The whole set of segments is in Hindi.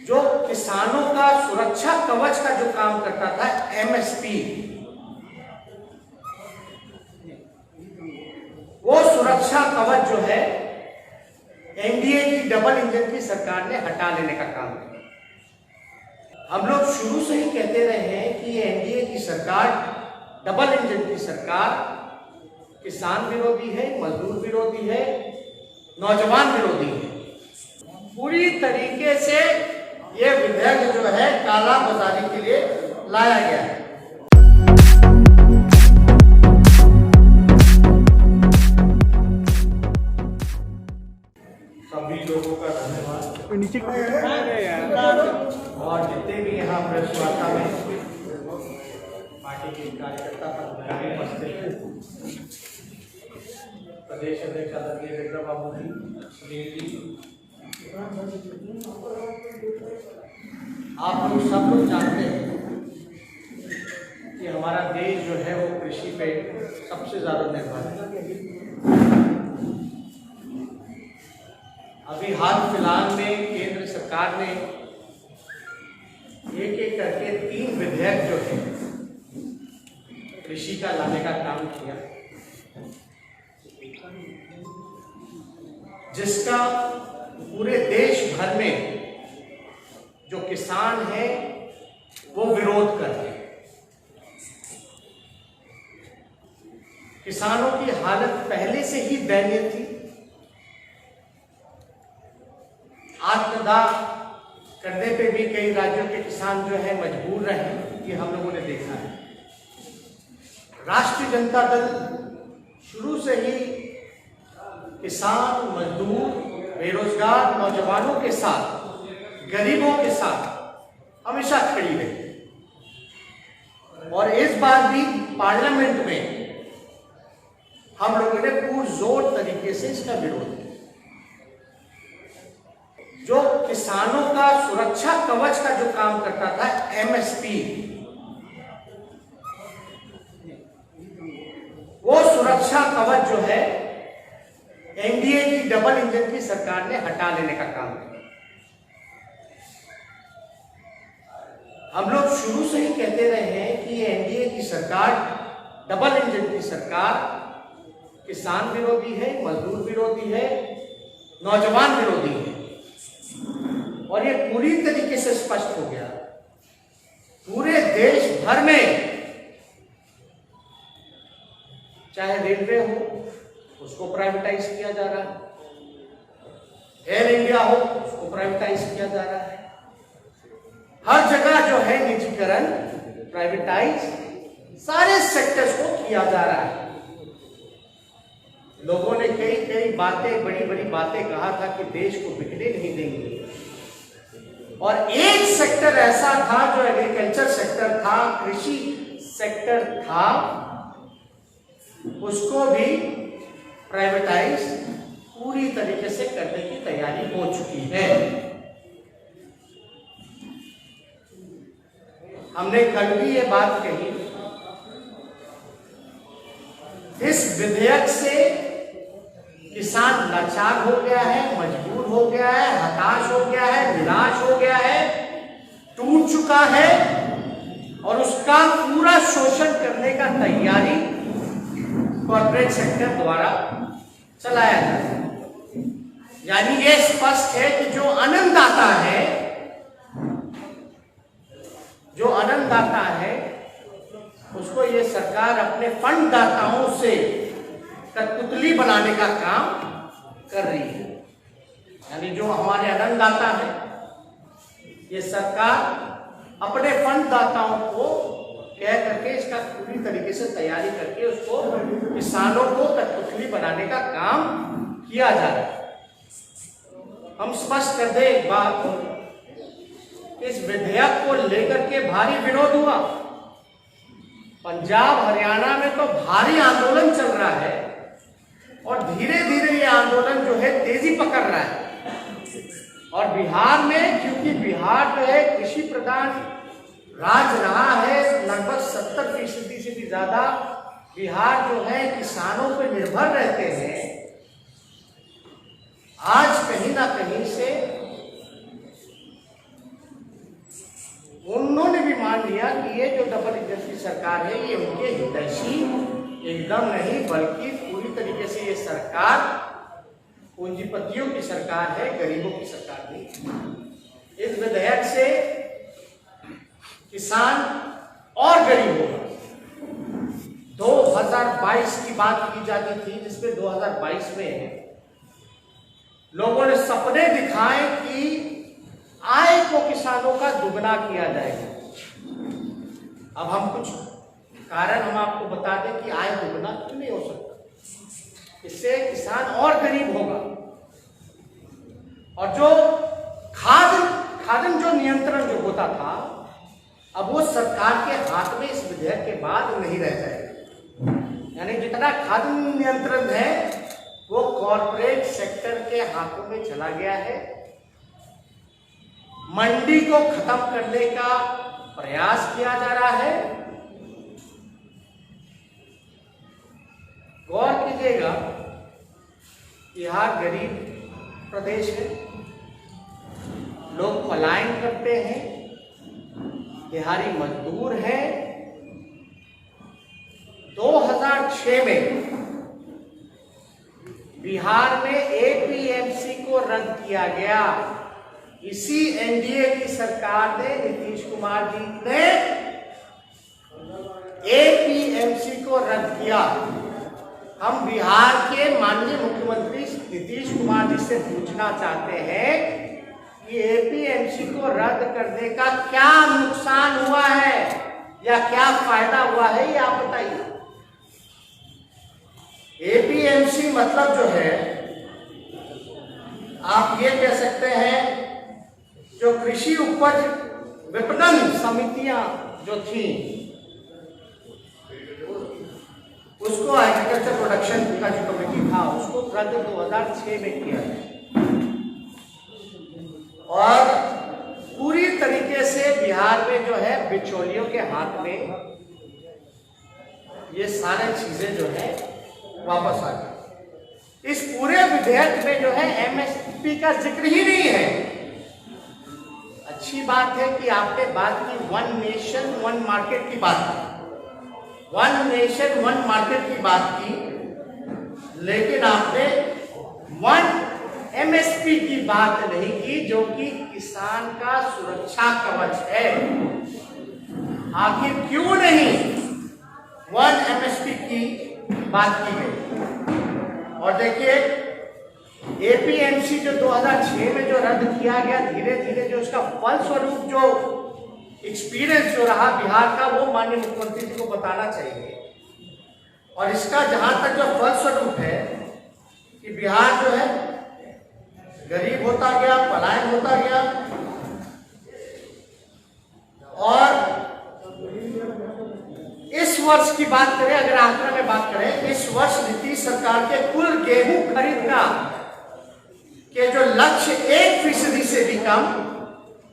जो किसानों का सुरक्षा कवच का जो काम करता था एमएसपी, वो सुरक्षा कवच जो है एनडीए की डबल इंजन की सरकार ने हटा लेने का काम किया। हम लोग शुरू से ही कहते रहे हैं कि ये एनडीए की सरकार, डबल इंजन की सरकार, किसान विरोधी है, मजदूर विरोधी है, नौजवान विरोधी है। पूरी तरीके से ये विधेयक जो है काला बाजारी के लिए लाया गया है। सभी लोगों का धन्यवाद। नीचे और जितने भी यहाँ प्रेस वार्ता में पार्टी के कार्यकर्ता पदाधिकारी उपस्थित हैं, प्रदेश अध्यक्ष आदरणीय विक्रम बाबू जी, सुनील जी, आप लोग सब लोग जानते हैं कि हमारा देश जो है वो कृषि पे सबसे ज्यादा निर्भर है। अभी हाल फिलहाल में केंद्र सरकार ने एक एक करके 3 विधेयक जो है कृषि का लाने का काम किया, जिसका पूरे देश भर में जो किसान है वो विरोध कर रहे हैं। किसानों की हालत पहले से ही दयनीय थी। आत्मदाह करने पे भी कई राज्यों के किसान जो है मजबूर रहे, ये हम लोगों ने देखा है। राष्ट्रीय जनता दल शुरू से ही किसान, मजदूर, बेरोजगार, नौजवानों के साथ, गरीबों के साथ हमेशा खड़ी रही और इस बार भी पार्लियामेंट में हम लोगों ने पुरजोर तरीके से इसका विरोध किया। जो किसानों का सुरक्षा कवच का जो काम करता था एमएसपी, वो सुरक्षा कवच जो है एनडीए की डबल इंजन की सरकार ने हटा लेने का काम किया। हम लोग शुरू से ही कहते रहे हैं कि एनडीए की सरकार, डबल इंजन की सरकार, किसान विरोधी है, मजदूर विरोधी है, नौजवान विरोधी है। और ये पूरी तरीके से स्पष्ट हो गया। पूरे देश भर में चाहे रेलवे हो, उसको प्राइवेटाइज किया जा रहा है, एयर इंडिया हो, उसको प्राइवेटाइज किया जा रहा है। हर जगह जो है निजीकरण, प्राइवेटाइज, सारे सेक्टर्स को किया जा रहा है। लोगों ने कई बातें, बड़ी बड़ी बातें कहा था कि देश को बिकने नहीं देंगे, और एक सेक्टर ऐसा था जो एग्रीकल्चर सेक्टर था, कृषि सेक्टर था, उसको भी प्राइवेटाइज पूरी तरीके से करने की तैयारी हो चुकी है। हमने कल भी ये बात कही, इस विधेयक से किसान लाचार हो गया है, मजबूर हो गया है, हताश हो गया है, निराश हो गया है, टूट चुका है, और उसका पूरा शोषण करने का तैयारी कॉर्पोरेट सेक्टर द्वारा चलाया जाता है। यानी ये स्पष्ट है कि जो अन्नदाता है, जो अन्नदाता है, उसको ये सरकार अपने फंड दाताओं से कठपुतली बनाने का काम कर रही है। यानी जो हमारे अन्नदाता है, ये सरकार अपने फंड दाताओं को कह करके इसका पूरी तरीके से तैयारी करके उसको किसानों को कठपुतली बनाने का काम किया जा रहा है। हम स्पष्ट कर दें एक बात, इस विधेयक को लेकर के भारी विरोध हुआ। पंजाब, हरियाणा में तो भारी आंदोलन चल रहा है, और धीरे धीरे ये आंदोलन जो है तेजी पकड़ रहा है। और बिहार में, क्योंकि बिहार जो है कृषि प्रधान राज्य रहा है, लगभग 70% से भी ज्यादा बिहार जो है किसानों पर निर्भर रहते हैं। आज कहीं ना कहीं से मान लिया कि ये जो डबल इंजन की सरकार है ये उनके हितैषी एकदम नहीं, बल्कि पूरी तरीके से ये सरकार पूंजीपतियों की सरकार है, गरीबों की सरकार नहीं। इस विधेयक से किसान और गरीब होगा। 2022 की बात की जाती थी, जिसमें 2022 में लोगों ने सपने दिखाए कि आय को किसानों का दुगना किया जाएगा। अब हम कुछ कारण हम आपको बता दें कि आय दुगना क्यों नहीं हो सकता। इससे किसान और गरीब होगा, और जो खाद्य जो नियंत्रण जो होता था, अब वो सरकार के हाथ में इस विधेयक के बाद नहीं रह जाएगा। यानी जितना खाद्य नियंत्रण है वो कॉर्पोरेट सेक्टर के हाथों में चला गया है। मंडी को खत्म करने का प्रयास किया जा रहा है। गौर कीजिएगा, यह गरीब प्रदेश है, लोग पलायन करते हैं, दिहाड़ी मजदूर हैं। 2006 में बिहार में एपीएमसी को रद्द किया गया। इसी एनडीए की सरकार ने, नीतीश कुमार जी ने एपीएमसी को रद्द किया। हम बिहार के माननीय मुख्यमंत्री नीतीश कुमार जी से पूछना चाहते हैं कि एपीएमसी को रद्द करने का क्या नुकसान हुआ है या क्या फायदा हुआ है, ये आप बताइए। एपीएमसी मतलब जो है, आप ये कह सकते हैं, जो कृषि उपज विपणन समितियां जो थी, उसको एग्रीकल्चर प्रोडक्शन का जो कमेटी था उसको रद्द 2006 में किया गया। और पूरी तरीके से बिहार में जो है बिचौलियों के हाथ में ये सारे चीजें जो है वापस आ गई। इस पूरे विधेयक में जो है एमएसपी का जिक्र ही नहीं है। अच्छी बात है कि आपने बात की वन नेशन वन मार्केट की बात की, वन नेशन वन मार्केट की बात की, लेकिन आपने वन एमएसपी की बात नहीं की, जो कि किसान का सुरक्षा कवच है। आखिर क्यों नहीं वन एमएसपी की बात की गई? और देखिए, एपीएमसी जो 2006 में जो रद्द किया गया, धीरे धीरे जो उसका फलस्वरूप जो एक्सपीरियंस जो रहा बिहार का, वो माननीय मुख्यमंत्री जी को बताना चाहिए। और इसका जहां तक जो फलस्वरूप है कि बिहार जो है गरीब होता गया, पलायन होता गया, और इस वर्ष की बात करें, अगर आंकड़ा में बात करें, इस वर्ष नीतीश सरकार के कुल गेहूं खरीद का के जो लक्ष्य 1% से भी कम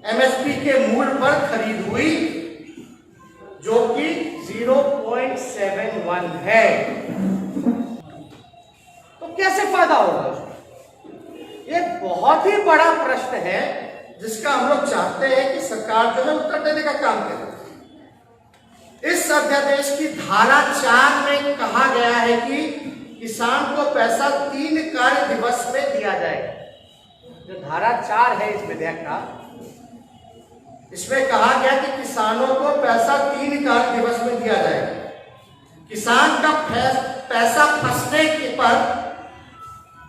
एमएसपी के मूल्य पर खरीद हुई, जो कि 0.71 है। तो कैसे फायदा होगा? ये बहुत ही बड़ा प्रश्न है, जिसका हम लोग चाहते हैं कि सरकार जो है उत्तर देने का काम करे। इस अध्यादेश की धारा 4 में कहा गया है कि किसान को पैसा 3 कार्य दिवस में दिया जाएगा। जो धारा 4 है इस विधेयक का, इसमें कहा गया कि किसानों को पैसा 3 कार्य दिवस में दिया जाएगा। किसान का पैसा फंसने के पर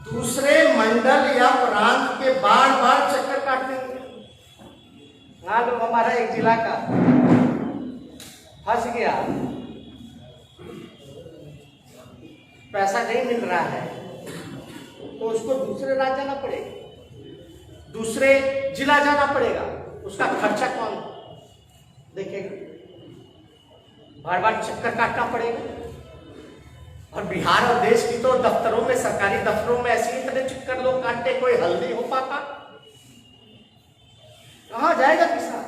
दूसरे मंडल या प्रांत के बार बार चक्कर काटने होंगे। हाँ, लोग हमारा एक जिला का फंस गया, पैसा नहीं मिल रहा है, तो उसको दूसरे राज्य जाना पड़ेगा, दूसरे जिला जाना पड़ेगा। उसका खर्चा कौन देखेगा? बार बार चक्कर काटना पड़ेगा। और बिहार और देश की तो दफ्तरों में, सरकारी दफ्तरों में ऐसे ही तरह चक्कर लोग काटते, कोई हल नहीं हो पाता। कहां जाएगा किसान?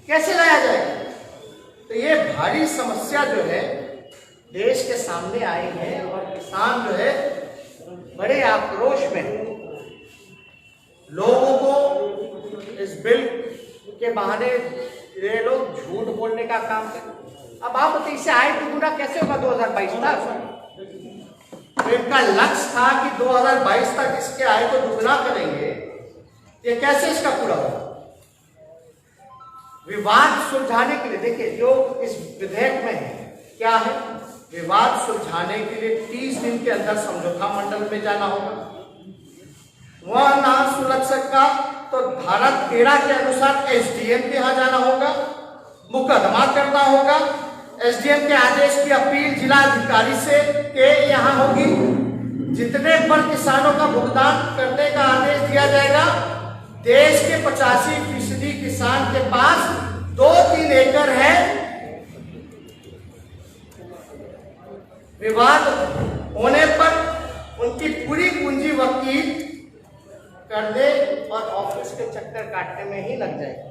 कैसे लाया जाएगा? तो ये भारी समस्या जो है देश के सामने आई है, और किसान जो है बड़े आक्रोश में लोगों को इस बिल के बहाने ये लोग झूठ बोलने का काम करते। अब आप बताइए इससे आय दुगुना कैसे होगा 2022 तक? तो इनका लक्ष्य था कि 2022 तक इसके आय को दुगना करेंगे, ये कैसे इसका पूरा होगा? विवाद सुलझाने के लिए देखिए जो इस विधेयक में है क्या है, विवाद सुलझाने के लिए 30 दिन के अंदर समझौता मंडल में जाना होगा। वह ना सुलझ सका तो धारा 13 के अनुसार एसडीएम के यहां जाना होगा, मुकदमा करना होगा। एसडीएम के आदेश की अपील जिला अधिकारी से के यहाँ होगी। जितने पर किसानों का भुगतान करने का आदेश दिया जाएगा, देश के 85% किसान के पास 2-3 एकड़ है, विवाद होने पर उनकी पूरी पूंजी वकील कर दे और ऑफिस के चक्कर काटने में ही लग जाएगा।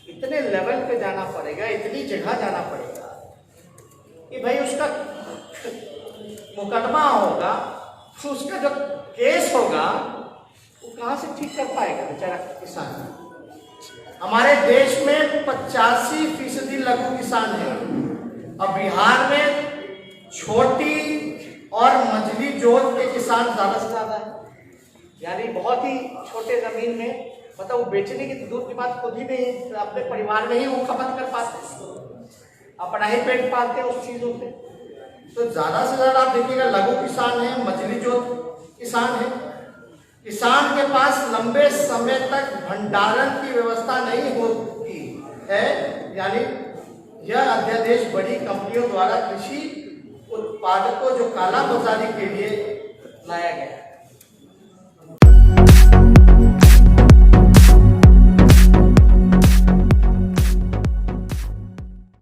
इतने लेवल पे जाना पड़ेगा, इतनी जगह जाना पड़ेगा कि भाई उसका मुकदमा होगा, तो उसका जो केस होगा वो कहां से ठीक कर पाएगा बेचारा किसान। हमारे देश में 85% लघु किसान है और बिहार में छोटी और मझली जोत के किसान ज्यादा से ज्यादा है। यानी बहुत ही छोटे जमीन में मतलब वो बेचने की दूर की बात खुद ही नहीं, तो अपने परिवार में ही वो खपत कर पाते, अपना ही पेट पालते हैं उस चीजों से। तो ज्यादा से ज्यादा आप देखिएगा लघु किसान है, मझली जोत किसान है। किसान के पास लंबे समय तक भंडारण की व्यवस्था नहीं होती है, यानी यह अध्यादेश बड़ी कंपनियों द्वारा कृषि उत्पादकों जो काला बाजारी के लिए लाया गया है।